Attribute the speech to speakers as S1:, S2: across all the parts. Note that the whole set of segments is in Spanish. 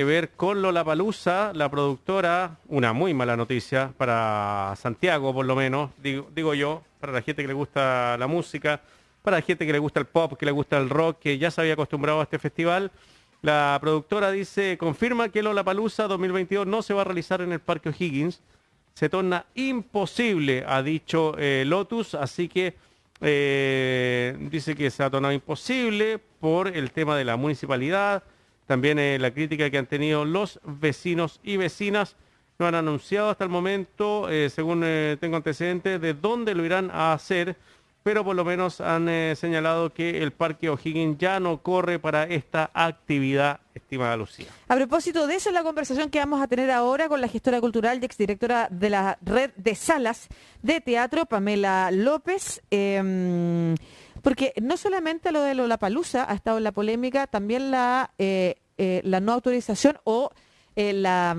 S1: que ver con Lollapalooza, la productora, una muy mala noticia para Santiago por lo menos, digo yo, para la gente que le gusta la música, para la gente que le gusta el pop, que le gusta el rock, que ya se había acostumbrado a este festival. La productora dice, confirma que Lollapalooza 2022 no se va a realizar en el Parque O'Higgins. Se torna imposible, ha dicho Lotus, así que dice que se ha tornado imposible por el tema de la municipalidad. También la crítica que han tenido los vecinos y vecinas. No han anunciado hasta el momento, según tengo antecedentes, de dónde lo irán a hacer, pero por lo menos han señalado que el Parque O'Higgins ya no corre para esta actividad, estimada Lucía.
S2: A propósito de eso, es la conversación que vamos a tener ahora con la gestora cultural y exdirectora de la red de salas de teatro, Pamela López. Porque no solamente lo de Lollapalooza ha estado en la polémica, también la no autorización o la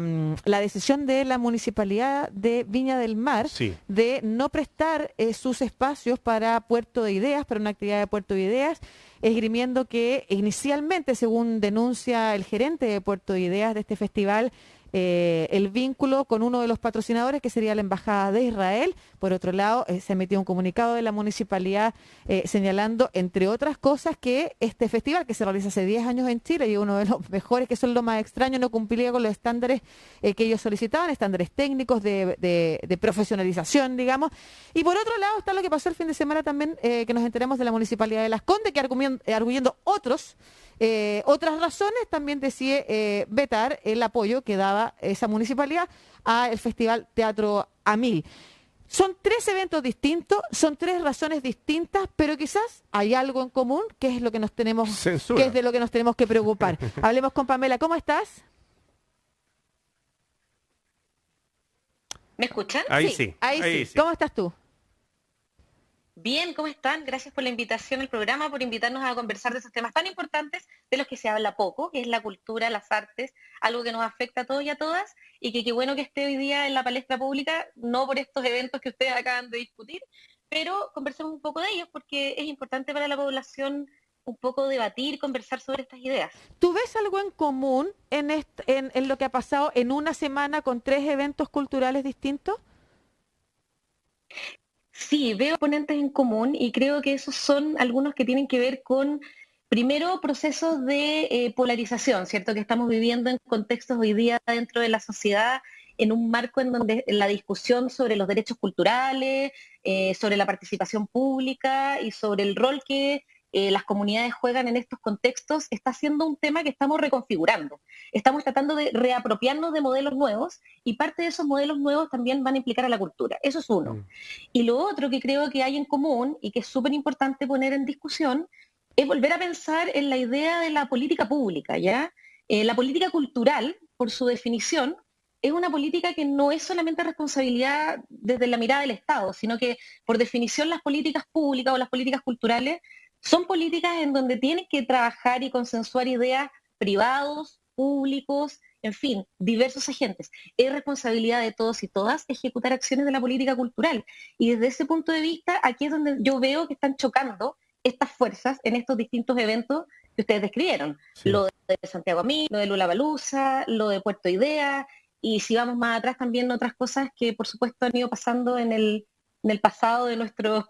S2: decisión de la Municipalidad de Viña del Mar
S1: Sí.
S2: de no prestar sus espacios para Puerto de Ideas, para una actividad de Puerto de Ideas, esgrimiendo que inicialmente, según denuncia el gerente de Puerto de Ideas de este festival, el vínculo con uno de los patrocinadores, que sería la Embajada de Israel. Por otro lado, se emitió un comunicado de la municipalidad señalando, entre otras cosas, que este festival, que se realiza hace 10 años en Chile y uno de los mejores, que son lo más extraño, no cumplía con los estándares que ellos solicitaban, estándares técnicos de profesionalización, digamos. Y por otro lado está lo que pasó el fin de semana también, que nos enteramos de la Municipalidad de Las Condes, que arguyendo otras razones, también decide vetar el apoyo que daba esa municipalidad al Festival Teatro a Mil. Son 3 eventos distintos, son 3 razones distintas, pero quizás hay algo en común, que es lo que nos tenemos,
S1: Censura.
S2: que es de lo que nos tenemos que preocupar. Hablemos con Pamela. ¿Cómo estás?
S3: ¿Me escuchan?
S1: Ahí sí.
S2: Ahí sí. ¿Cómo estás tú?
S3: Bien, ¿cómo están? Gracias por la invitación al programa, por invitarnos a conversar de esos temas tan importantes de los que se habla poco, que es la cultura, las artes, algo que nos afecta a todos y a todas, y que qué bueno que esté hoy día en la palestra pública, no por estos eventos que ustedes acaban de discutir, pero conversemos un poco de ellos porque es importante para la población un poco debatir, conversar sobre estas ideas.
S2: ¿Tú ves algo en común en lo que ha pasado en una semana con 3 eventos culturales distintos?
S3: Sí, veo ponentes en común y creo que esos son algunos que tienen que ver con, primero, procesos de polarización, ¿cierto? Que estamos viviendo en contextos hoy día dentro de la sociedad, en un marco en donde la discusión sobre los derechos culturales, sobre la participación pública y sobre el rol que las comunidades juegan en estos contextos está siendo un tema que estamos reconfigurando. Estamos tratando de reapropiarnos de modelos nuevos y parte de esos modelos nuevos también van a implicar a la cultura. Eso es uno.
S1: Mm.
S3: Y lo otro que creo que hay en común y que es súper importante poner en discusión es volver a pensar en la idea de la política pública, ¿ya? La política cultural, por su definición, es una política que no es solamente responsabilidad desde la mirada del Estado, sino que por definición las políticas públicas o las políticas culturales son políticas en donde tienen que trabajar y consensuar ideas privados, públicos, en fin, diversos agentes. Es responsabilidad de todos y todas ejecutar acciones de la política cultural. Y desde ese punto de vista, aquí es donde yo veo que están chocando estas fuerzas en estos distintos eventos que ustedes describieron.
S1: Sí.
S3: Lo de Santiago a Mí, lo de Lollapalooza, lo de Puerto Idea, y si vamos más atrás también otras cosas que por supuesto han ido pasando en el pasado de nuestros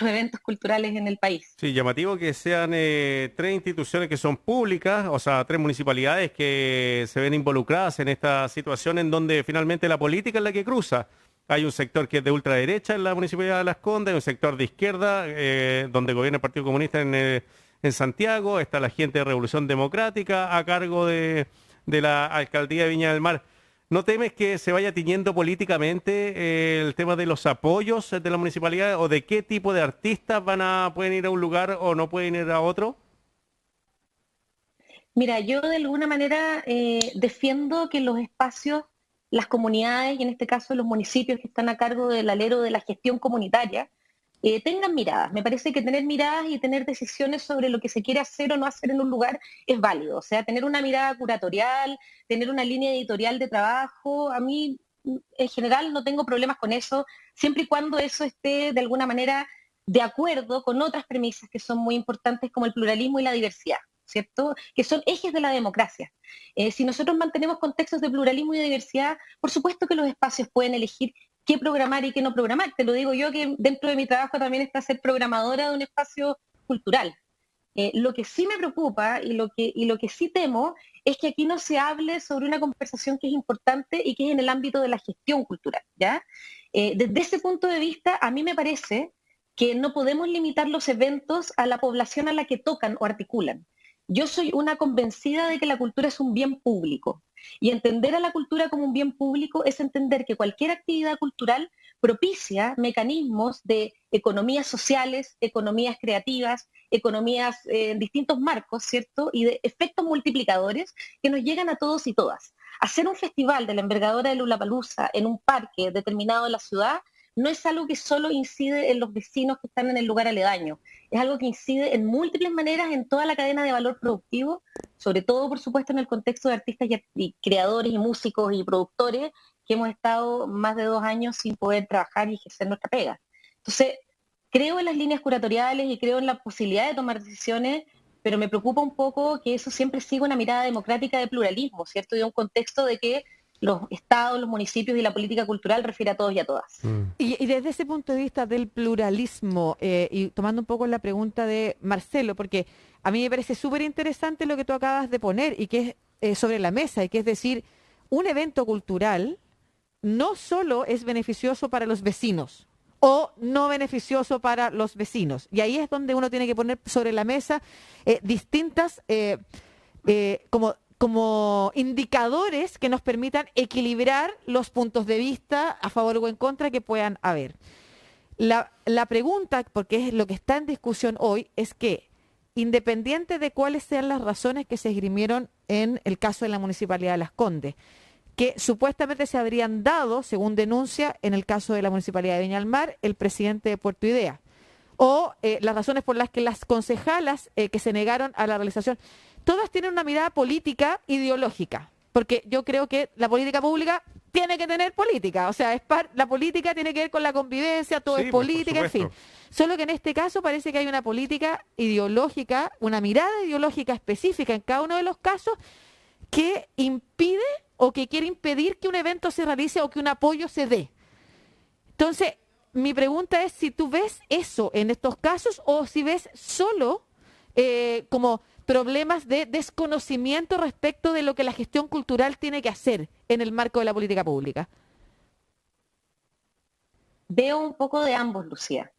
S3: eventos culturales en el país.
S1: Sí, llamativo que sean 3 instituciones que son públicas, o sea, 3 municipalidades que se ven involucradas en esta situación en donde finalmente la política es la que cruza. Hay un sector que es de ultraderecha en la Municipalidad de Las Condes, hay un sector de izquierda donde gobierna el Partido Comunista en Santiago, está la gente de Revolución Democrática a cargo de la Alcaldía de Viña del Mar. ¿No temes que se vaya tiñendo políticamente el tema de los apoyos de la municipalidad o de qué tipo de artistas pueden ir a un lugar o no pueden ir a otro?
S3: Mira, yo de alguna manera defiendo que los espacios, las comunidades, y en este caso los municipios que están a cargo del alero de la gestión comunitaria, tengan miradas. Me parece que tener miradas y tener decisiones sobre lo que se quiere hacer o no hacer en un lugar es válido. O sea, tener una mirada curatorial, tener una línea editorial de trabajo, a mí en general no tengo problemas con eso, siempre y cuando eso esté de alguna manera de acuerdo con otras premisas que son muy importantes como el pluralismo y la diversidad. ¿cierto? Que son ejes de la democracia. Si nosotros mantenemos contextos de pluralismo y de diversidad, por supuesto que los espacios pueden elegir qué programar y qué no programar. Te lo digo yo, que dentro de mi trabajo también está ser programadora de un espacio cultural. Lo que sí me preocupa y lo que sí temo es que aquí no se hable sobre una conversación que es importante y que es en el ámbito de la gestión cultural, ¿ya? Desde ese punto de vista, a mí me parece que no podemos limitar los eventos a la población a la que tocan o articulan. Yo soy una convencida de que la cultura es un bien público, y entender a la cultura como un bien público es entender que cualquier actividad cultural propicia mecanismos de economías sociales, economías creativas, economías en distintos marcos, ¿cierto? Y de efectos multiplicadores que nos llegan a todos y todas. Hacer un festival de la envergadura de Lollapalooza en un parque determinado de la ciudad no es algo que solo incide en los vecinos que están en el lugar aledaño, es algo que incide en múltiples maneras en toda la cadena de valor productivo, sobre todo, por supuesto, en el contexto de artistas y creadores y músicos y productores que hemos estado más de 2 años sin poder trabajar y ejercer nuestra pega. Entonces, creo en las líneas curatoriales y creo en la posibilidad de tomar decisiones, pero me preocupa un poco que eso siempre siga una mirada democrática de pluralismo, ¿cierto? Y de un contexto de que los estados, los municipios y la política cultural refiere a todos y a todas.
S2: Y desde ese punto de vista del pluralismo, y tomando un poco la pregunta de Marcelo, porque a mí me parece súper interesante lo que tú acabas de poner y que es sobre la mesa, y que es decir, un evento cultural no solo es beneficioso para los vecinos o no beneficioso para los vecinos. Y ahí es donde uno tiene que poner sobre la mesa distintas como indicadores que nos permitan equilibrar los puntos de vista a favor o en contra que puedan haber. La pregunta, porque es lo que está en discusión hoy, es que, independiente de cuáles sean las razones que se esgrimieron en el caso de la Municipalidad de Las Condes, que supuestamente se habrían dado, según denuncia, en el caso de la Municipalidad de Viña del Mar, el presidente de Puerto Idea, o las razones por las que las concejalas que se negaron a la realización, todas tienen una mirada política ideológica, porque yo creo que la política pública tiene que tener política, o sea, la política tiene que ver con la convivencia, todo
S1: Sí,
S2: es
S1: pues,
S2: política,
S1: por
S2: en fin.
S1: supuesto.
S2: Solo que en este caso parece que hay una política ideológica, una mirada ideológica específica en cada uno de los casos que impide o que quiere impedir que un evento se realice o que un apoyo se dé. Entonces, mi pregunta es si tú ves eso en estos casos o si ves solo como problemas de desconocimiento respecto de lo que la gestión cultural tiene que hacer en el marco de la política pública.
S3: Veo un poco de ambos, Lucía.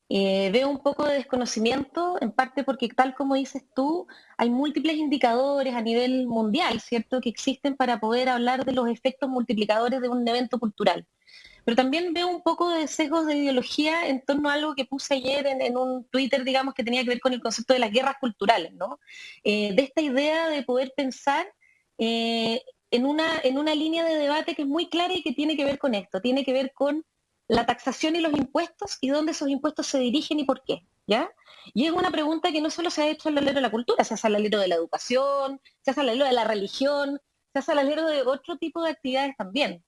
S3: Veo un poco de desconocimiento, en parte porque, tal como dices tú, hay múltiples indicadores a nivel mundial, ¿cierto?, que existen para poder hablar de los efectos multiplicadores de un evento cultural. Pero también veo un poco de sesgos de ideología en torno a algo que puse ayer en un Twitter, digamos, que tenía que ver con el concepto de las guerras culturales, ¿no? De esta idea de poder pensar en una línea de debate que es muy clara y que tiene que ver con esto, tiene que ver con la taxación y los impuestos y dónde esos impuestos se dirigen y por qué, ¿ya? Y es una pregunta que no solo se ha hecho al alero de la cultura, se hace al alero de la educación, se hace al alero de la religión, se hace al alero de otro tipo de actividades también.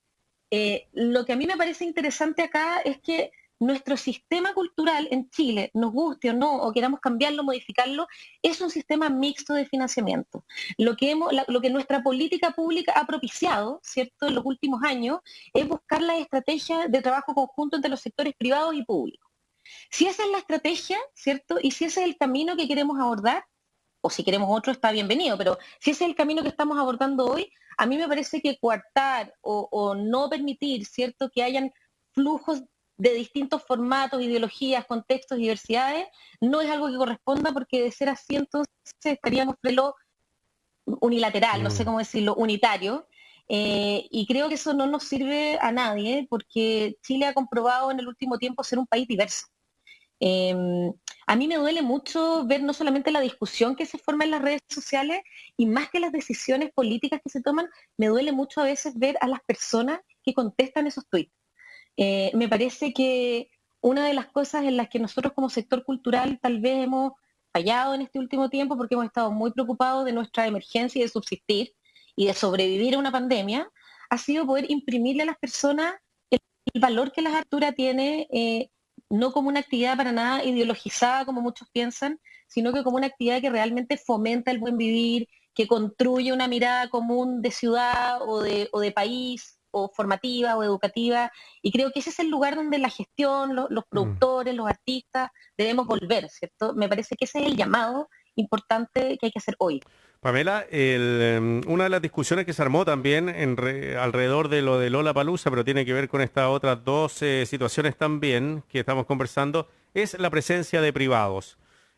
S3: Lo que a mí me parece interesante acá es que nuestro sistema cultural en Chile, nos guste o no, o queramos cambiarlo, modificarlo, es un sistema mixto de financiamiento. Lo que nuestra política pública ha propiciado, ¿cierto?, en los últimos años, es buscar la estrategia de trabajo conjunto entre los sectores privados y públicos. Si esa es la estrategia, ¿cierto?, y si ese es el camino que queremos abordar, o si queremos otro está bienvenido, pero si ese es el camino que estamos abordando hoy, a mí me parece que coartar o no permitir, ¿cierto?, que hayan flujos de distintos formatos, ideologías, contextos, diversidades, no es algo que corresponda, porque de ser así entonces estaríamos frente a lo unilateral, no sé cómo decirlo, unitario, y creo que eso no nos sirve a nadie, porque Chile ha comprobado en el último tiempo ser un país diverso. A mí me duele mucho ver no solamente la discusión que se forma en las redes sociales, y más que las decisiones políticas que se toman, me duele mucho a veces ver a las personas que contestan esos tweets. Me parece que una de las cosas en las que nosotros como sector cultural tal vez hemos fallado en este último tiempo, porque hemos estado muy preocupados de nuestra emergencia y de subsistir y de sobrevivir a una pandemia, ha sido poder imprimirle a las personas el valor que la cultura tiene no como una actividad para nada ideologizada como muchos piensan, sino que como una actividad que realmente fomenta el buen vivir, que construye una mirada común de ciudad o de país, o formativa o educativa, y creo que ese es el lugar donde la gestión, los productores, los artistas, debemos volver, ¿cierto? Me parece que ese es el llamado importante que hay que hacer hoy.
S1: Pamela, una de las discusiones que se armó también alrededor de lo de Lollapalooza, pero tiene que ver con estas otras dos situaciones también que estamos conversando, es la presencia de privados.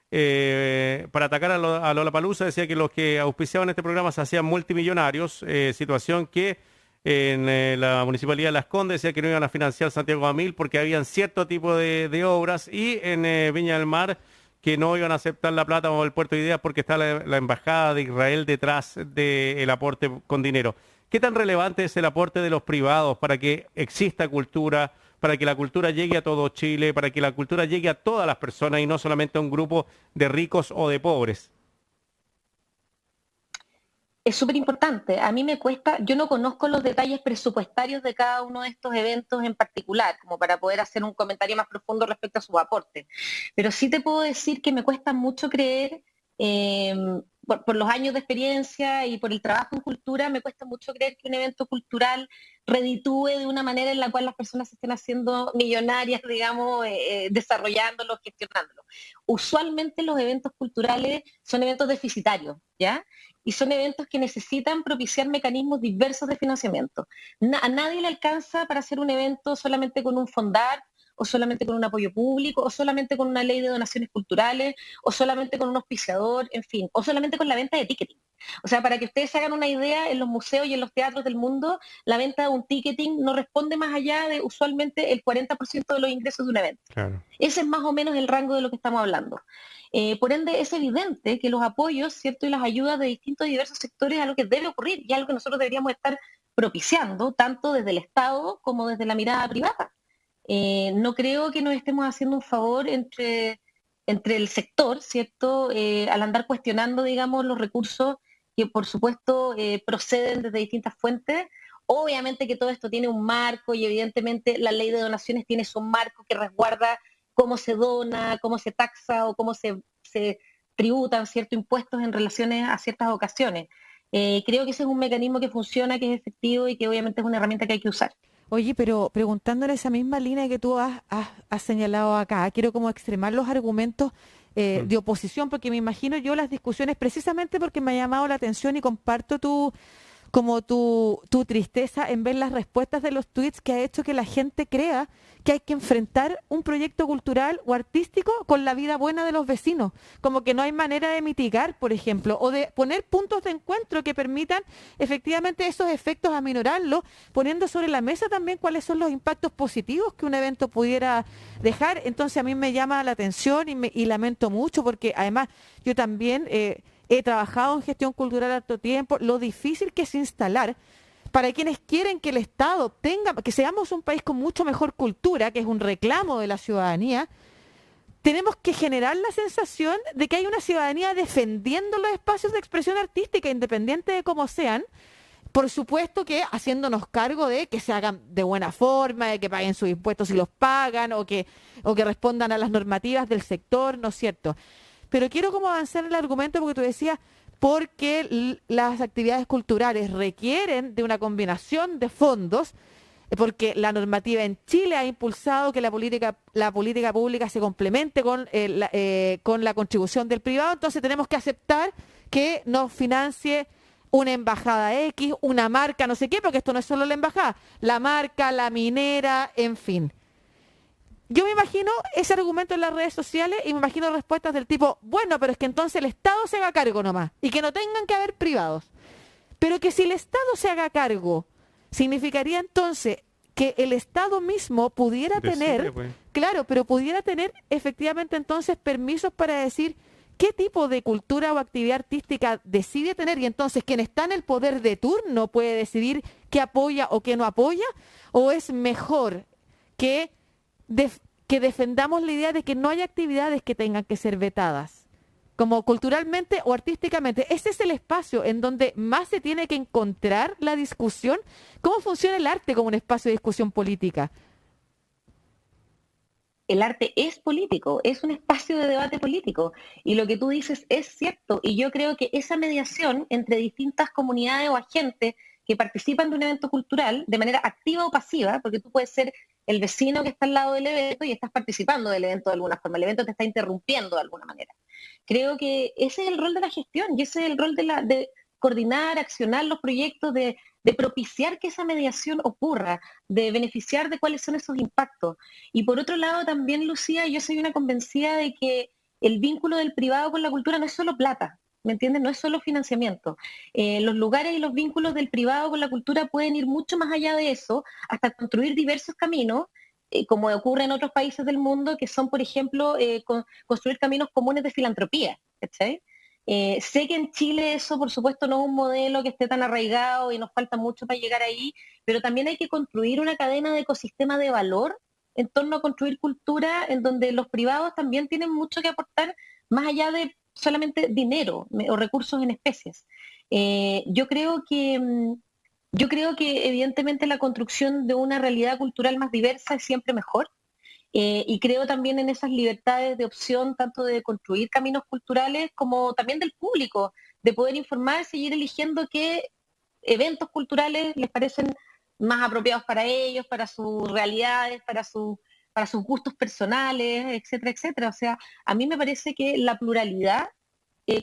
S1: Para atacar a Lollapalooza decía que los que auspiciaban este programa se hacían multimillonarios, situación que en la Municipalidad de Las Condes decía que no iban a financiar Santiago a Mil porque habían cierto tipo de obras, y en Viña del Mar que no iban a aceptar la plata o el Puerto de Ideas porque está la Embajada de Israel detrás del aporte con dinero. ¿Qué tan relevante es el aporte de los privados para que exista cultura, para que la cultura llegue a todo Chile, para que la cultura llegue a todas las personas y no solamente a un grupo de ricos o de pobres?
S3: Es súper importante. A mí me cuesta, yo no conozco los detalles presupuestarios de cada uno de estos eventos en particular, como para poder hacer un comentario más profundo respecto a sus aportes. Pero sí te puedo decir que me cuesta mucho creer, eh, por los años de experiencia y por el trabajo en cultura, me cuesta mucho creer que un evento cultural reditúe de una manera en la cual las personas se estén haciendo millonarias, digamos, desarrollándolo, gestionándolo. Usualmente los eventos culturales son eventos deficitarios, ¿ya? Y son eventos que necesitan propiciar mecanismos diversos de financiamiento. A nadie le alcanza para hacer un evento solamente con un fondar, o solamente con un apoyo público, o solamente con una ley de donaciones culturales, o solamente con un auspiciador, en fin, o solamente con la venta de ticketing. O sea, para que ustedes se hagan una idea, en los museos y en los teatros del mundo, la venta de un ticketing no responde más allá de usualmente el 40% de los ingresos de un evento.
S1: Claro.
S3: Ese es más o menos el rango de lo que estamos hablando. Por ende, es evidente que los apoyos, ¿cierto?, y las ayudas de distintos y diversos sectores es algo que debe ocurrir y algo que nosotros deberíamos estar propiciando, tanto desde el Estado como desde la mirada privada. No creo que nos estemos haciendo un favor entre el sector, ¿cierto?, al andar cuestionando, digamos, los recursos que, por supuesto, proceden desde distintas fuentes. Obviamente que todo esto tiene un marco y evidentemente la ley de donaciones tiene su marco que resguarda cómo se dona, cómo se taxa o cómo se tributan ciertos impuestos en relaciones a ciertas ocasiones. Creo que ese es un mecanismo que funciona, que es efectivo y que obviamente es una herramienta que hay que usar.
S2: Oye, pero preguntando en esa misma línea que tú has señalado acá, quiero como extremar los argumentos de oposición, porque me imagino yo las discusiones precisamente porque me ha llamado la atención y comparto tu tristeza en ver las respuestas de los tweets que ha hecho que la gente crea que hay que enfrentar un proyecto cultural o artístico con la vida buena de los vecinos, como que no hay manera de mitigar, por ejemplo, o de poner puntos de encuentro que permitan efectivamente esos efectos aminorarlos, poniendo sobre la mesa también cuáles son los impactos positivos que un evento pudiera dejar. Entonces a mí me llama la atención y lamento mucho porque además yo también he trabajado en gestión cultural harto tiempo, lo difícil que es instalar para quienes quieren que el Estado tenga, que seamos un país con mucho mejor cultura, que es un reclamo de la ciudadanía. Tenemos que generar la sensación de que hay una ciudadanía defendiendo los espacios de expresión artística, independiente de cómo sean, por supuesto que haciéndonos cargo de que se hagan de buena forma, de que paguen sus impuestos si los pagan, o que respondan a las normativas del sector, ¿no es cierto? Pero quiero como avanzar en el argumento porque tú decías, porque las actividades culturales requieren de una combinación de fondos, porque la normativa en Chile ha impulsado que la política pública se complemente con la contribución del privado, entonces tenemos que aceptar que nos financie una embajada X, una marca, no sé qué, porque esto no es solo la embajada, la marca, la minera, en fin. Yo me imagino ese argumento en las redes sociales y me imagino respuestas del tipo, bueno, pero es que entonces el Estado se haga cargo nomás y que no tengan que haber privados. Pero que si el Estado se haga cargo, significaría entonces que el Estado mismo pudiera tener, claro, pero pudiera tener efectivamente entonces permisos para decir qué tipo de cultura o actividad artística decide tener, y entonces quien está en el poder de turno puede decidir qué apoya o qué no apoya, o es mejor que defendamos la idea de que no hay actividades que tengan que ser vetadas, como culturalmente o artísticamente. Ese es el espacio en donde más se tiene que encontrar la discusión. ¿Cómo funciona el arte como un espacio de discusión política?
S3: el arte es político, es un espacio de debate político. Y lo que tú dices es cierto. Y yo creo que esa mediación entre distintas comunidades o agentes que participan de un evento cultural de manera activa o pasiva, porque tú puedes ser el vecino que está al lado del evento y estás participando del evento de alguna forma, el evento te está interrumpiendo de alguna manera. Creo que ese es el rol de la gestión y ese es el rol de coordinar, accionar los proyectos, de propiciar que esa mediación ocurra, de beneficiar de cuáles son esos impactos. Y por otro lado también, Lucía, yo soy una convencida de que el vínculo del privado con la cultura no es solo plata, ¿me entiendes? No es solo financiamiento. Los lugares y los vínculos del privado con la cultura pueden ir mucho más allá de eso, hasta construir diversos caminos, como ocurre en otros países del mundo, que son, por ejemplo, construir caminos comunes de filantropía, ¿cachai? Sé que en Chile eso, por supuesto, no es un modelo que esté tan arraigado y nos falta mucho para llegar ahí, pero también hay que construir una cadena de ecosistema de valor en torno a construir cultura en donde los privados también tienen mucho que aportar más allá de solamente dinero o recursos en especies. Yo creo que evidentemente la construcción de una realidad cultural más diversa es siempre mejor. Y creo también en esas libertades de opción, tanto de construir caminos culturales como también del público, de poder informarse y ir eligiendo qué eventos culturales les parecen más apropiados para ellos, para sus realidades, para sus gustos personales, etcétera, etcétera. O sea, a mí me parece que la pluralidad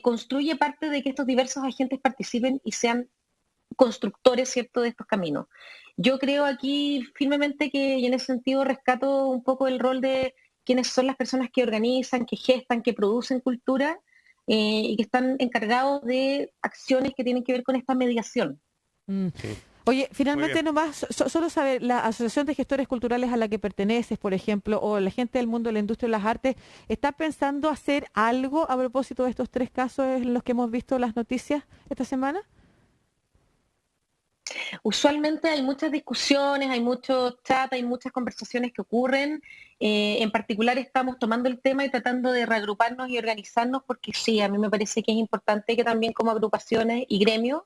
S3: construye parte de que estos diversos agentes participen y sean constructores, ¿cierto?, de estos caminos. Yo creo aquí firmemente que, y en ese sentido rescato un poco el rol de quienes son las personas que organizan, que gestan, que producen cultura y que están encargados de acciones que tienen que ver con esta mediación.
S2: Mm.
S1: Sí.
S2: Oye,
S1: Muy
S2: finalmente
S1: bien.
S2: nomás, solo saber, la Asociación de Gestores Culturales a la que perteneces, por ejemplo, o la gente del mundo de la industria de las artes, ¿está pensando hacer algo a propósito de estos 3 casos en los que hemos visto las noticias esta semana?
S3: Usualmente hay muchas discusiones, hay muchos chats, hay muchas conversaciones que ocurren. En particular estamos tomando el tema y tratando de reagruparnos y organizarnos porque sí, a mí me parece que es importante que también como agrupaciones y gremios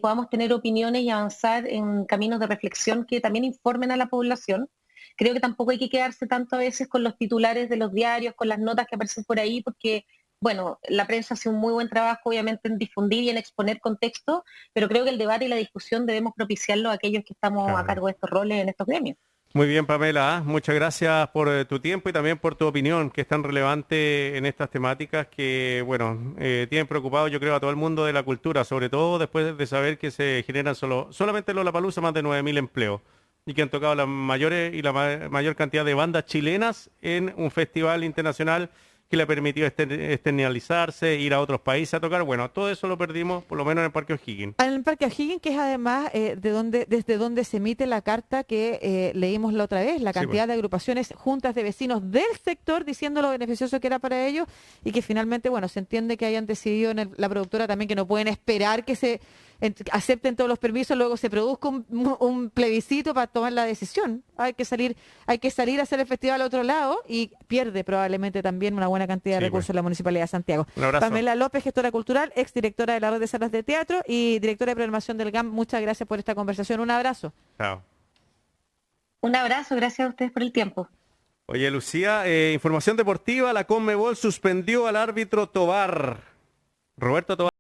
S3: podamos tener opiniones y avanzar en caminos de reflexión que también informen a la población. Creo que tampoco hay que quedarse tanto a veces con los titulares de los diarios, con las notas que aparecen por ahí, porque, bueno, la prensa hace un muy buen trabajo, obviamente, en difundir y en exponer contexto, pero creo que el debate y la discusión debemos propiciarlo a aquellos que estamos a
S1: Claro.
S3: cargo de estos roles en estos gremios.
S1: Muy bien, Pamela, ¿ah? Muchas gracias por tu tiempo y también por tu opinión, que es tan relevante en estas temáticas que, bueno, tienen preocupado, yo creo, a todo el mundo de la cultura, sobre todo después de saber que se generan solamente en Lollapalooza más de 9.000 empleos y que han tocado las mayores y la mayor cantidad de bandas chilenas en un festival internacional que le ha permitido externalizarse, ir a otros países a tocar. Bueno, todo eso lo perdimos, por lo menos en el Parque O'Higgins.
S2: En el Parque O'Higgins, que es además desde donde se emite la carta que leímos la otra vez, la
S1: Sí, pues.
S2: cantidad de agrupaciones juntas de vecinos del sector diciendo lo beneficioso que era para ellos y que finalmente, bueno, se entiende que hayan decidido en la productora también que no pueden esperar que se acepten todos los permisos, luego se produzca un plebiscito para tomar la decisión. Hay que salir a hacer el festival a otro lado y pierde probablemente también una buena cantidad de
S1: Sí,
S2: recursos
S1: pues.
S2: la Municipalidad de Santiago.
S1: Un abrazo.
S2: Pamela López, gestora cultural, exdirectora de la Red de Salas de Teatro y directora de programación del GAM, muchas gracias por esta conversación. Un abrazo.
S1: Chao.
S3: Un abrazo, gracias a ustedes por el tiempo.
S1: Oye, Lucía, información deportiva, la Conmebol suspendió al árbitro Tobar. Roberto Tobar.